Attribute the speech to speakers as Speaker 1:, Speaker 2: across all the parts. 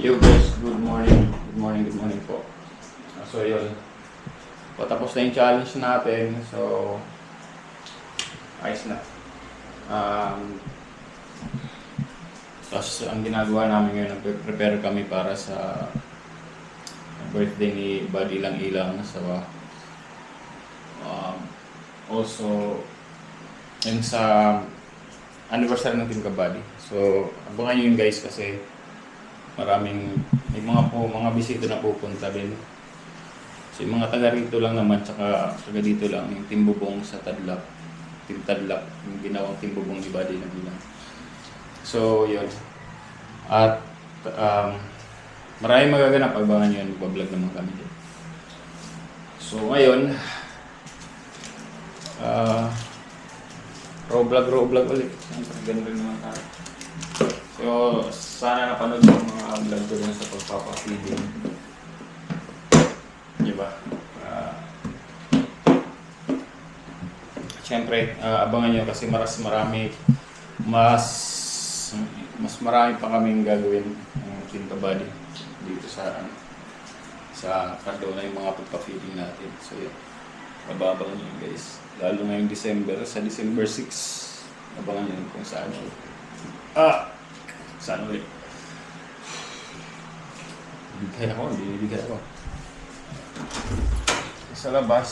Speaker 1: Yo guys, good morning. Good morning po. So yun, patapos na yung challenge natin. So, ayos na. Tapos ang ginagawa namin ngayon, nagpe-prepare kami para sa birthday ni Buddy Ilang-Ilang. So, also, yung sa anniversary ng Team Kabady. So, abangan nyo yun guys kasi may mga bisita na pupunta din. So yung mga taga rito lang naman, tsaka taga dito lang, yung Team Bubong sa Tadlak, Team Tadlak, yung ginawang Team Bubong ni Buddy Ilang-Ilang. So yun. At maraming magaganap, abangan nyo yun, magbablog naman kami din. So ngayon, raw vlog ulit. Siyempre, ganun rin naman tayo. So, sana napanood yung mga vlog ko dun sa pagpapafeeding. Diba? Siyempre, abangan nyo kasi mas marami pa kaming gagawin ng Team Kabady dito sa Cardona, yung mga pagpapafeeding natin. So, yun. Abangan nyo guys. Lalo ngayong sa December 6, abangan nyo kung saan. Saan ulit? Bibigay ako. Sa labas.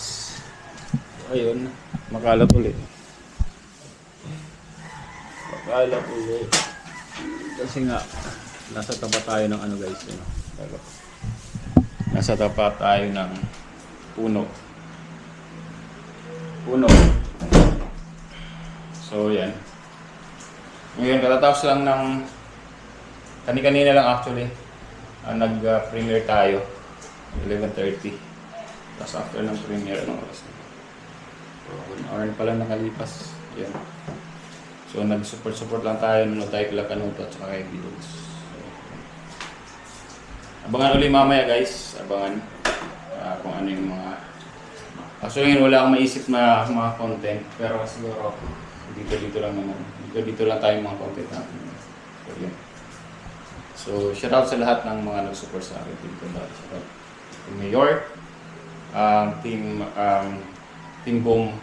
Speaker 1: Ayun, makalat ulit. Kasi nga, nasa tapat tayo ng ano guys. Nasa tapat tayo ng puno. So yan. Ngayon, katatapos lang ng kanina lang actually, nag-premiere tayo 11:30. Tapos after ng premiere, anong oras na? 1 hour pa lang nakalipas. Yan. So nag-support lang tayo, nanood tayo kila Kanuto at saka kay Bidogs. So, abangan ulit mamaya guys, abangan kung ano yung mga so yun, wala akong maisip na mga content, pero siguro dito lang naman. Dito lang tayo mga content natin. So yun. So shoutout sa lahat ng mga nag-support sa akin dito. Shoutout Team Mayor, Team Boom,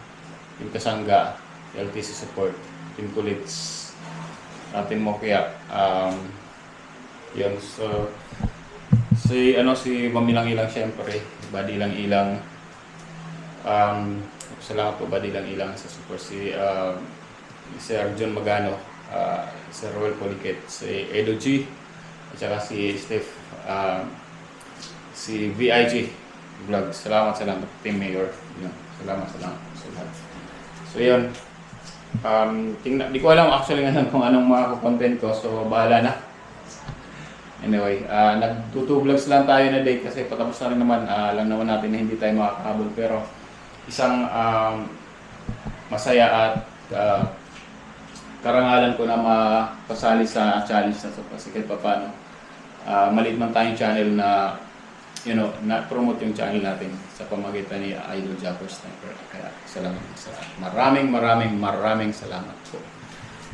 Speaker 1: Team Kasangga, LTC Support, Team Kulits, Team Mokia. Yun. So si Mami Ilang-Ilang syempre, Buddy Ilang-Ilang. Salamat po Buddy Ilang-Ilang sa support. Si Sir John Magano, Sir Roel Poliquet, si Edo G, at saka si Steph, si VIG Vlog. Salamat Team Mayor. Yun. Salamat sa lahat. So yun, di ko alam actually ngayon kung anong mga content ko, so bahala na. Anyway, nagtutu-vlogs lang tayo na day kasi patapos na rin naman. Alam naman natin na hindi tayo makakahabol, pero isang masaya at karangalan ko na mapasali sa challenge na ito kasi kahit paano maliit man tayong channel na na-promote yung channel natin sa pamagitan ni Idol Japper Sniper. Kaya salamat sa maraming salamat po.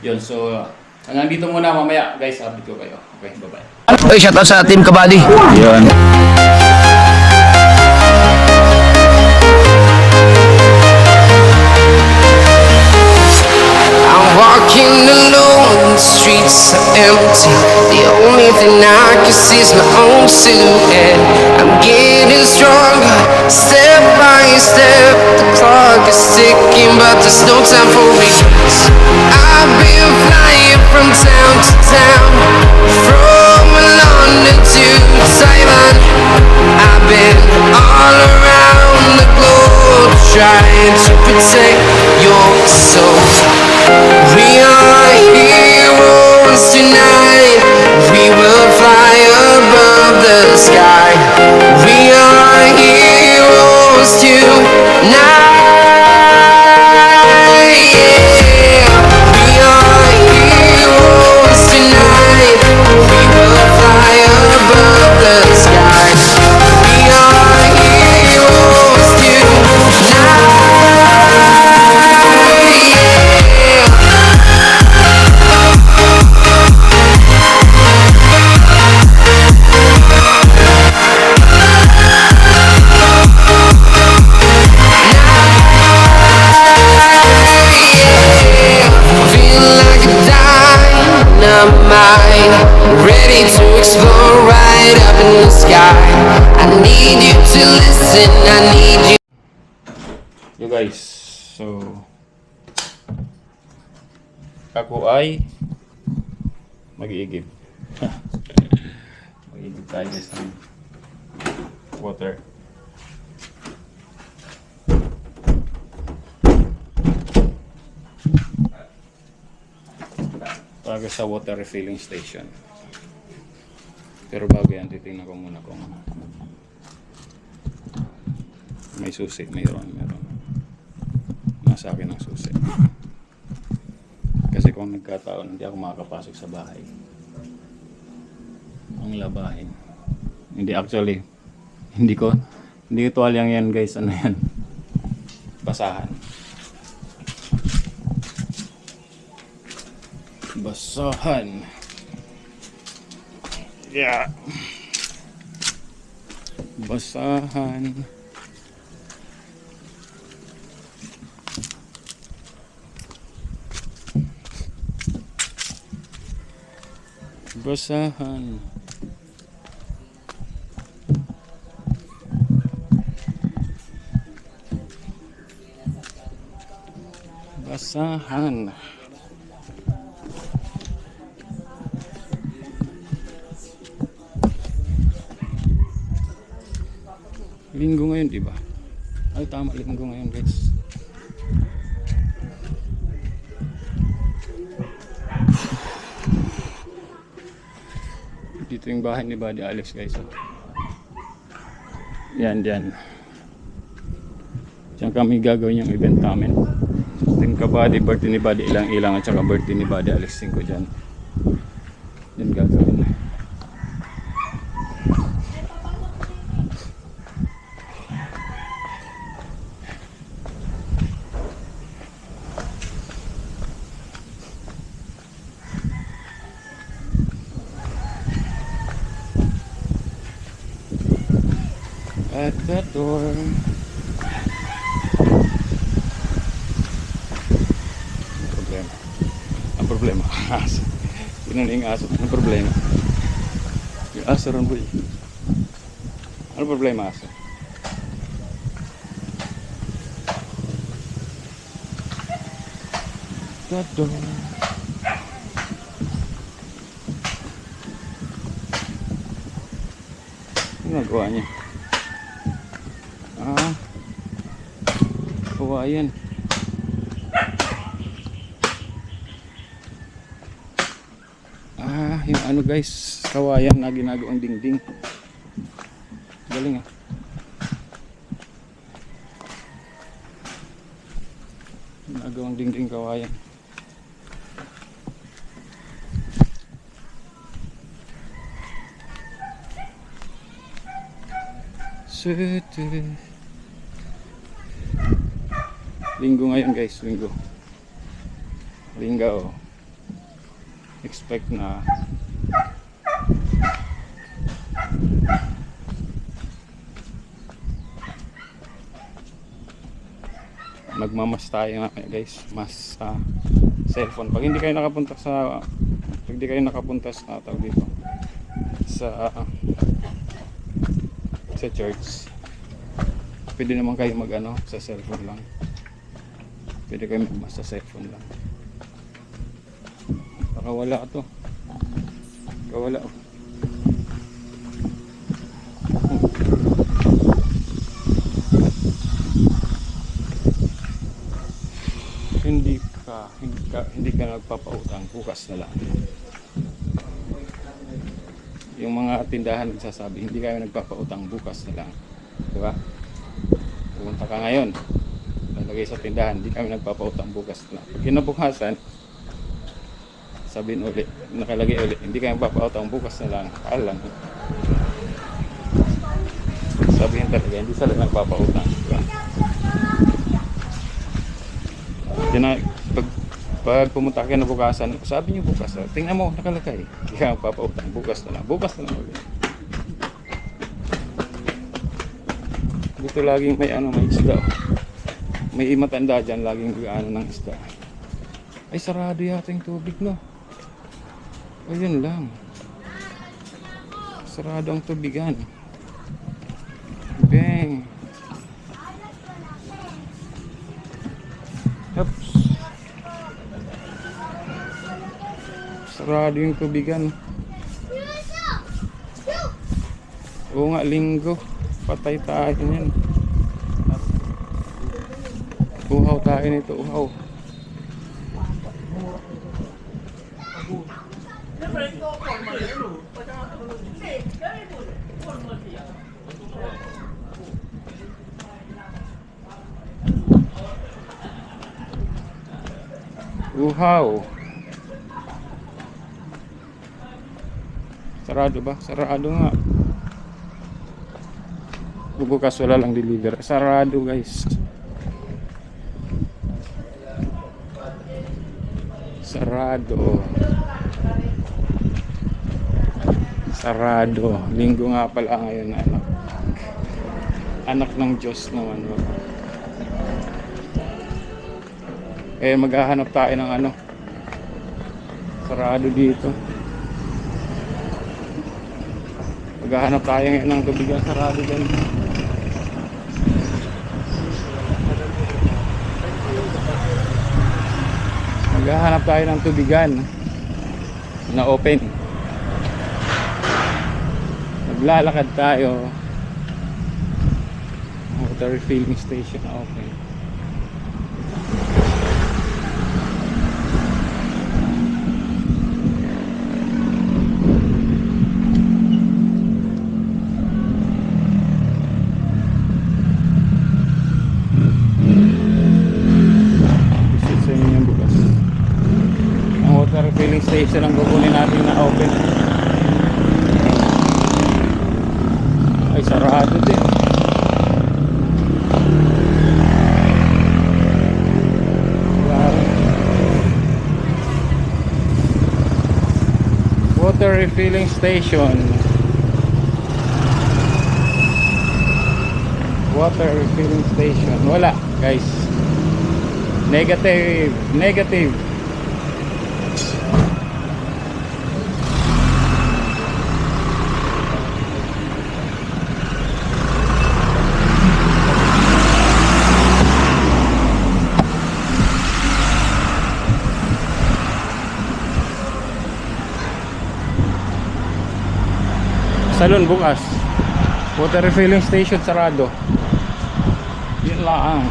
Speaker 1: Yun, so hanggang dito muna, mamaya guys, update ko kayo. Okay, bye-bye.
Speaker 2: Oy, shoutout sa Team Kabady.
Speaker 1: Yun.
Speaker 3: Walking alone, the streets are empty. The only thing I can see is my own silhouette. I'm getting stronger, step by step. The clock is ticking, but there's no time for regrets. I've been flying from town to town, from London to Taiwan. I've been all around the globe, trying to protect your soul. We are heroes tonight. We will fly above the sky. We are heroes tonight. Yeah. We are heroes tonight. We will fly above the sky. We are heroes tonight. Yeah. up in the sky. I need you to listen, I need you.
Speaker 1: You guys, so ako ay mag-iigib. Mag-iigib tayo guys ng water. Para sa water refilling station. Pero bago yan, titingnan ko muna kung may susi. Mayroon. Nasa akin ang susi. Kasi kung nagkataon, hindi ako makakapasok sa bahay. Ang labahin. Hindi actually, hindi ko tuwalyang yan guys. Ano yan? Basahan. Basahan. Yeah. Basahan. Basahan. Basahan. Linggo ngayon, di ba? Ay, tama, linggo ngayon, guys. Dito yung bahay ni Buddy Alex, guys. Oh. Yan, diyan. Diyan kami gagawin yung event namin. Team Kabady, birthday ni Buddy ilang at saka birthday ni Buddy Alex 5 dyan. Yan gagawin. At the door. Ang problema, aso. Yun yung aso. Ang problema. Yung aso ron boy. Ano problema aso? The door. Ano nagawa niya? Kawayan. Yung ano guys, kawayan na ginagawang dingding. Galing ah. Ginagawang dingding kawayan. Linggo ngayon guys, linggo. Expect na magmamas tayo guys, mas cellphone. Pag hindi kayo nakapunta sa tawag dito sa church, pwede naman kayo mag sa cellphone lang. Pwede kayo magmas sa cellphone lang. Kawala to. Kawala. Hindi ka nagpapautang, bukas na lang. Yung mga tindahan nagsasabi, hindi kayo nagpapautang, bukas na lang. Di ba? Pumunta ka ngayon, lalagay sa tindahan, hindi kami nagpapautang, bukas na lang. Pag kinabukasan, sabihin ulit, nakalagay ulit, hindi kayo papautang, bukas na lang, alam. Sabihin talaga, hindi sila nagpapautang. Diba? Pag pumunta kayo na bukasan, sabi niyo bukas, tingnan mo, nakalagay, hindi kayo papautang, bukas na lang ulit. Dito laging may isda. May matanda dyan, laging ng isda. Ay, sarado yata yung tubig, no? Ayun lang. Sarado ang tubigan. Bang. Oops. Sarado yung tubigan. Oo nga, linggo. Patay tayo niyan. Uhaw tayo nito, uhaw. Uhaw. Sarado ba? Sarado nga. Bukas wala lang deliver. Sarado guys. Sarado. Sarado. Linggo nga pala ngayon, anak. Anak ng Diyos naman. Eh maghahanap tayo ng ano. Sarado dito. Maghahanap tayo ngayon ng tubigan. Sarado din. Maghahanap tayo ng tubigan na open. Maglalakad tayo. Water refilling station na open. Refilling station ang kukunin natin na open. Ay, sarado din. Water refilling station. Water refilling station. Wala, guys. Negative. Negative. Salon bukas. Water refilling station sarado. Yun lang.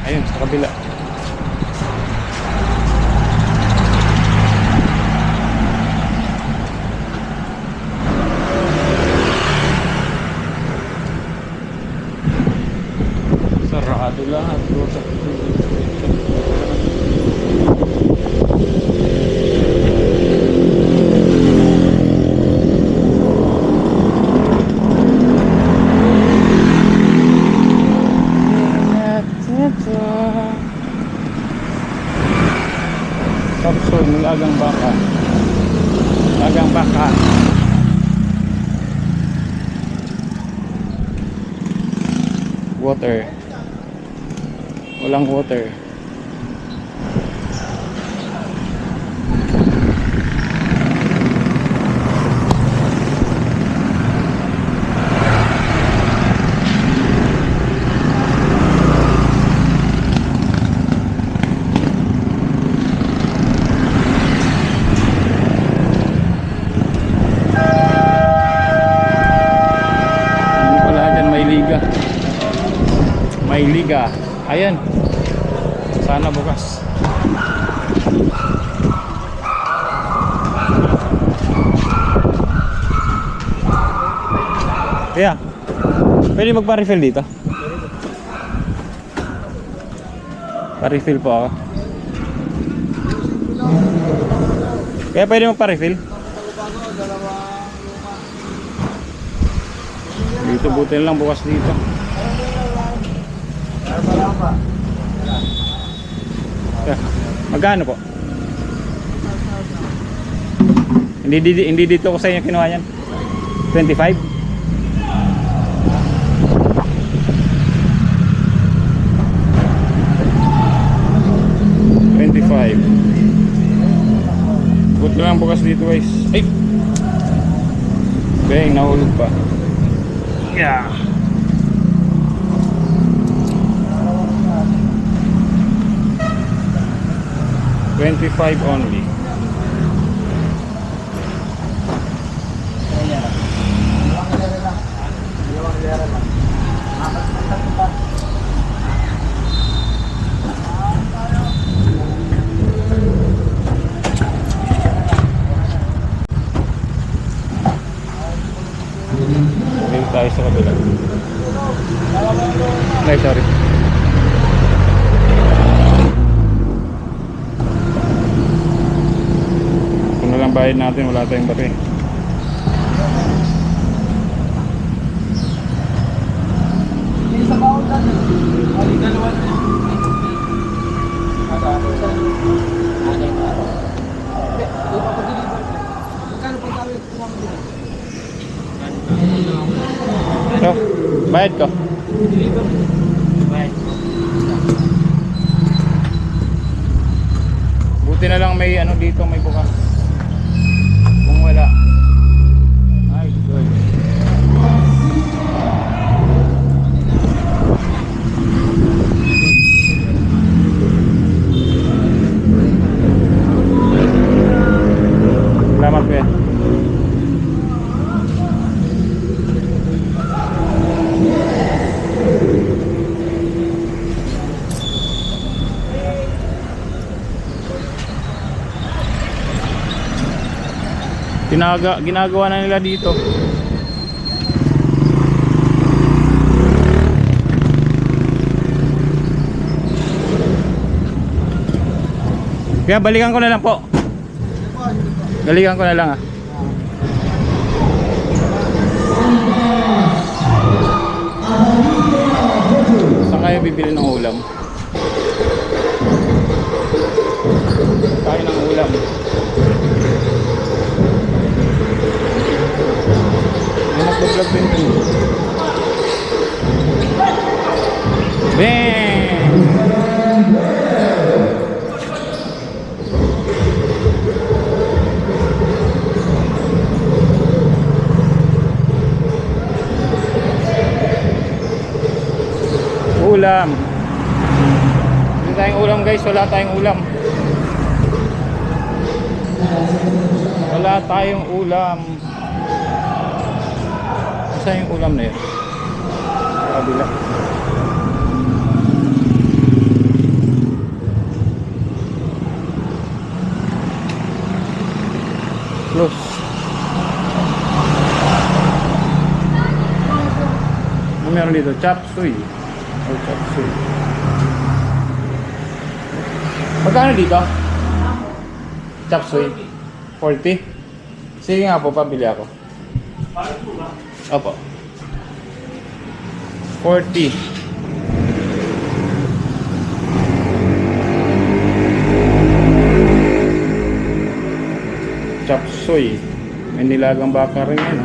Speaker 1: Ayun sa kabila. Sarado lahat. Water refilling station. Kapsul, nilagang baka. Nilagang baka. Water. Walang water. May liga. Ayan. Sana bukas. Kaya, pwede magpa-refill dito? Pa-refill po ako. Kaya pwede magpa-refill? Dito butin lang bukas dito. Magkano po? Hindi dito ko sa inyo kinuha yan. 25? Ikot ko lang bukas dito guys. Ay! Bang, nahulog pa. Yeah. $25 only. Dito tayo sa kabila. Ay, sorry. Kung na lang bayad natin, wala tayong bati. So, bayad ko. Buti na lang may ano dito, may bukas. Kung wala. Ay, good. Salamat po yan. Ginagawa na nila dito. Kaya balikan ko na lang po. Balikan ko na lang ah. Saan kayo bibili ng ulam? Kain ng ulam. Nag-vlog din ito. Bang! Ulam. Hindi tayong ulam guys, wala tayong ulam. Wala tayong ulam. Saan yung ulam na yun? Kabila. Close. Ano meron dito? Chop suey. Oh, chop suey. Magkano dito? Chop suey? 40? Sige nga po, pabili ako. Opo. 40. Chop suey. May nilagang baka rin yan.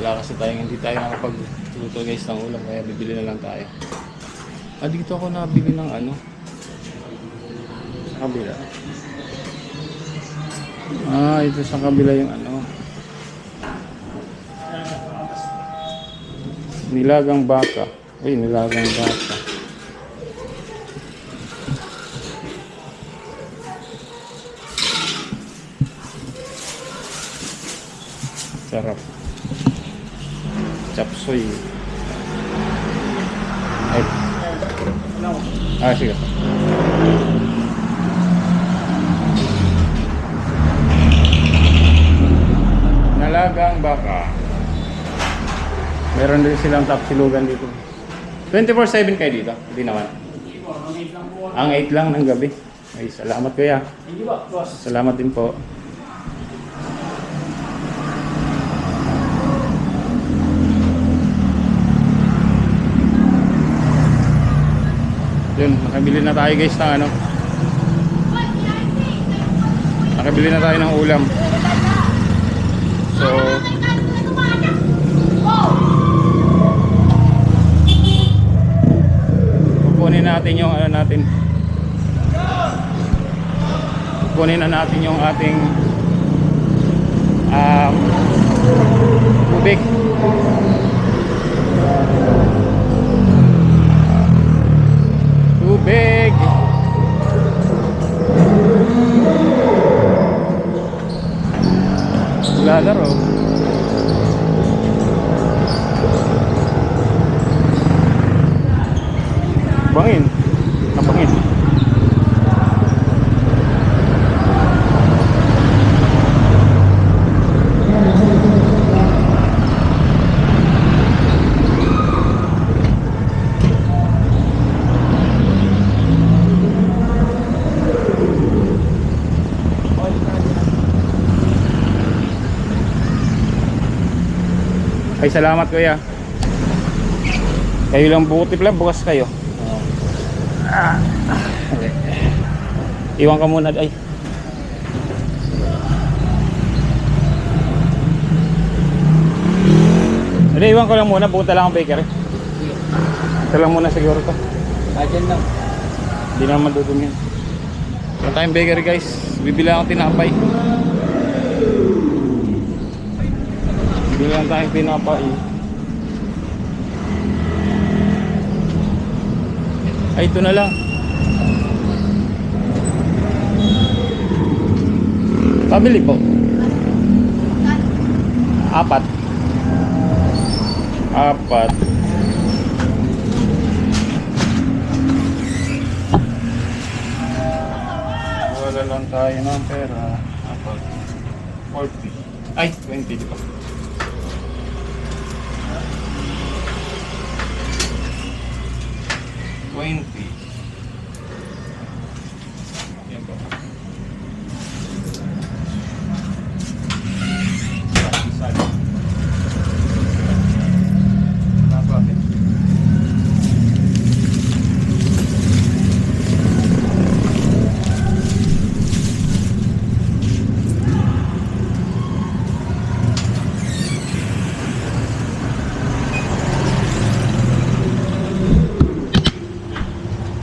Speaker 1: Wala kasi tayong hindi tayo nakapagluto guys ng ulam, kaya bibili na lang tayo. Dito ako nabili ng ano sa kabila. Ito sa kabila yung ano, nilagang baka. Uy, nilagang baka. Sarap. Chop suey. Ay. Sige. Nalagang baka. Meron din silang tapsilugan dito. 24/7 kayo dito? Hindi naman. Ang 8 lang ng gabi. Ay, salamat kuya. Salamat din po. Yun, nakabili na tayo guys ng ano. Nakabili na tayo ng ulam. So kukunin natin yung ano natin. Kunin na natin yung ating tubig. Tubig. Lalaro. Bangin. Napangin. Ay, salamat kuya. Kayo lang buti pala, bukas kayo. Okay. Iwan ka muna. Ay. Hindi, iwan ko lang muna. Pupunta lang ang bakery. Ito lang muna siguro to.
Speaker 4: Ayan lang.
Speaker 1: Hindi naman madudumi yan. Wala tayong bakery guys. Bibili akong tinapay. Bibili lang tayong tinapay. Ay, ito na lang. Pabili po. 4. Wala lang tayo ng pera. 40. Ay, 20 di ba? 20. Yan po.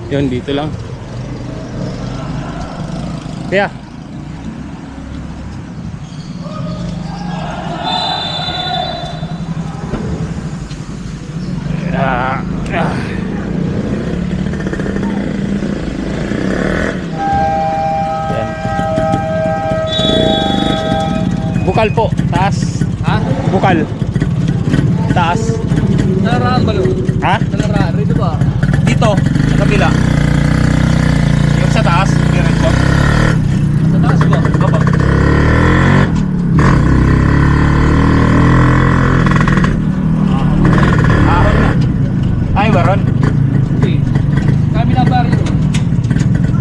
Speaker 1: Yun, dito lang. Kaya yan. Bukal po, taas.
Speaker 4: Ha?
Speaker 1: Bukal. Taas.
Speaker 4: Naraan ba lo?
Speaker 1: Ha?
Speaker 4: Naraan, rito ba?
Speaker 1: Dito, sa kabila. Yung sa taas, diretso.
Speaker 4: Sa taas ba?
Speaker 1: Baba. Ahon na. Ay, baron.
Speaker 4: Okay. Kami na ba rin?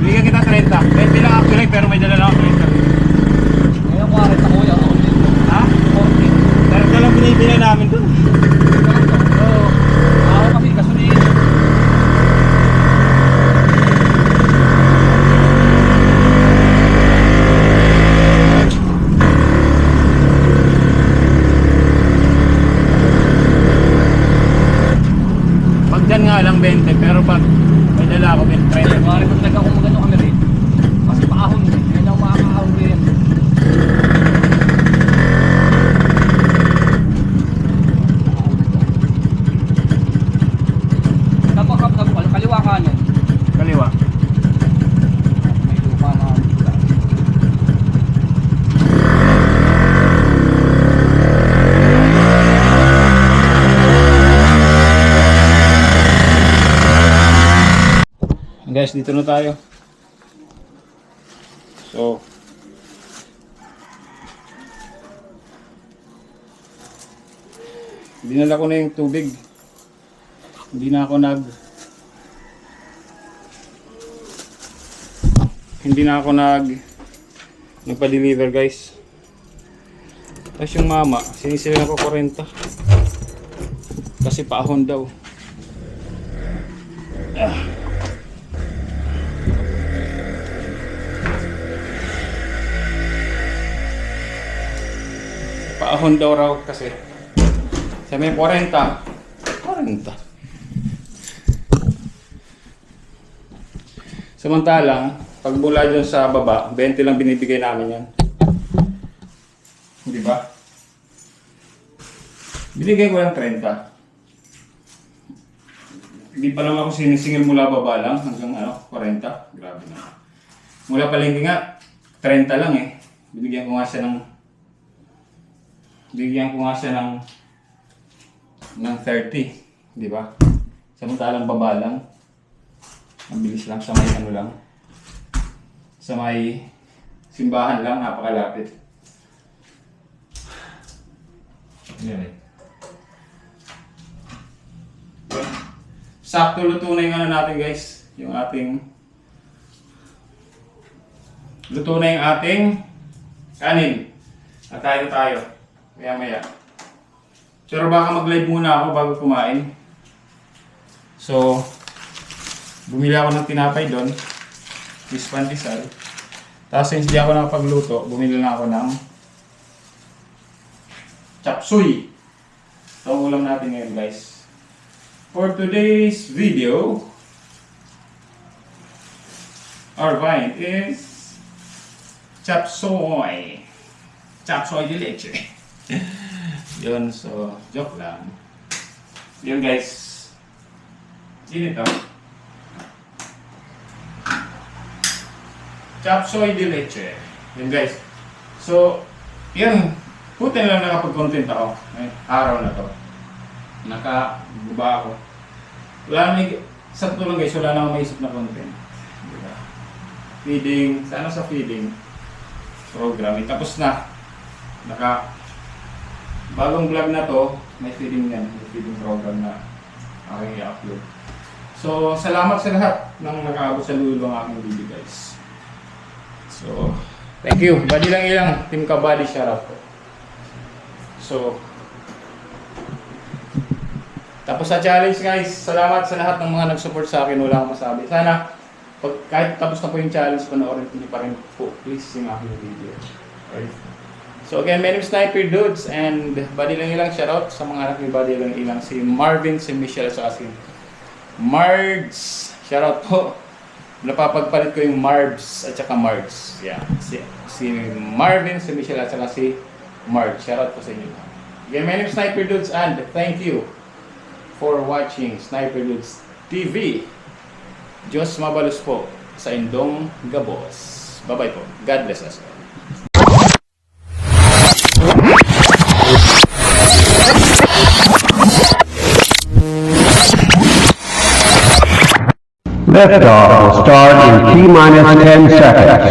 Speaker 1: Bigyan kita 30. 20 lang actually, pero may dala lang ako 30.
Speaker 4: Ngayon, kuwarit ako yan.
Speaker 1: Ha? 40. Pero lang binibili namin dun.
Speaker 4: Oo. Ako kami, kasunod.
Speaker 1: Pag dyan nga lang 20, pero pag may dala ako 30.
Speaker 4: Kuwarit kung talaga kung magano kami rin. Kasi paahon. Ngayon lang makakahon rin. Kaliwa kanan.
Speaker 1: Kaliwa.
Speaker 4: May lupa na.
Speaker 1: Guys, dito na tayo. So, dinala ko na yung tubig. Hindi na ako nagpa-deliver guys. Tapos yung mama, sinisilan ko 40. Kasi paahon daw. Paahon daw raw kasi. Sa may 40. 40. Samantalang, pag mula dyan sa baba, 20 lang binibigay namin yan. Di ba? Binigay ko lang 30. Hindi pa naman ako sinisingil mula baba lang hanggang 40. Grabe na. Mula palengke nga, 30 lang eh. Binigyan ko nga siya ng 30. Di ba? Samantalang baba lang. Ang bilis lang sa may lang. Sa may simbahan lang, napakalapit. Yan eh. Sakto luto na yung natin guys. Yung ating luto na yung ating kanin. At tayo tayo. Maya. Pero baka mag-live muna ako bago kumain. So, bumili ako ng tinapay doon. Fish pandesal. Tapos since di ako nakapagluto, bumili na ako ng chop suey. Ito ang ulam natin ngayon guys. For today's video, our vine is chop suey. Chop suey de leche. Yun, so joke lang. Yun guys. Yun ito. Chop suey de leche. Yun guys. So, yun. Puti na lang nakapag-content ako. Araw na to. Nakaguba ako. Sa tulong guys, wala na akong maisip na content. Diba? Feeding, sa feeding program. Tapos na. Bagong vlog na to, may feeding yan. May feeding program na aking i-upload. So, salamat sa lahat ng nakaabot sa lulo ng aking video guys. So, thank you. Badi lang ilang Team Kabady, shout out po. So, tapos sa challenge guys, salamat sa lahat ng mga nag-support sa akin, wala akong masabi. Sana, kahit tapos na po yung challenge, panoorin niyo pa rin po, please, yung aking video. Alright. So again, my name is Sniper Dudes, and badi lang ilang shoutout sa mga anak ni Badi lang ilang, si Marvin, si Michelle, at si Margs. Shoutout po. Napapagpalit ko yung Marbs at saka Margs. Yeah. Si Marvin, si Michelle, at saka si Marg. Shoutout po sa inyo. Again, my name is Sniper Dudes, and thank you for watching Sniper Dudes TV. Diyos mabalos po sa Indong Gabos. Bye-bye po. God bless us all.
Speaker 5: Liftoff will start in T-minus 10 seconds.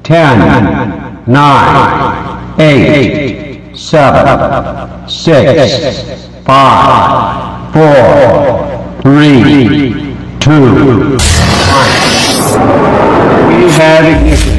Speaker 5: 10, 9, 8, 7, 6, 5, 4, 3, 2, 1. We have ignition.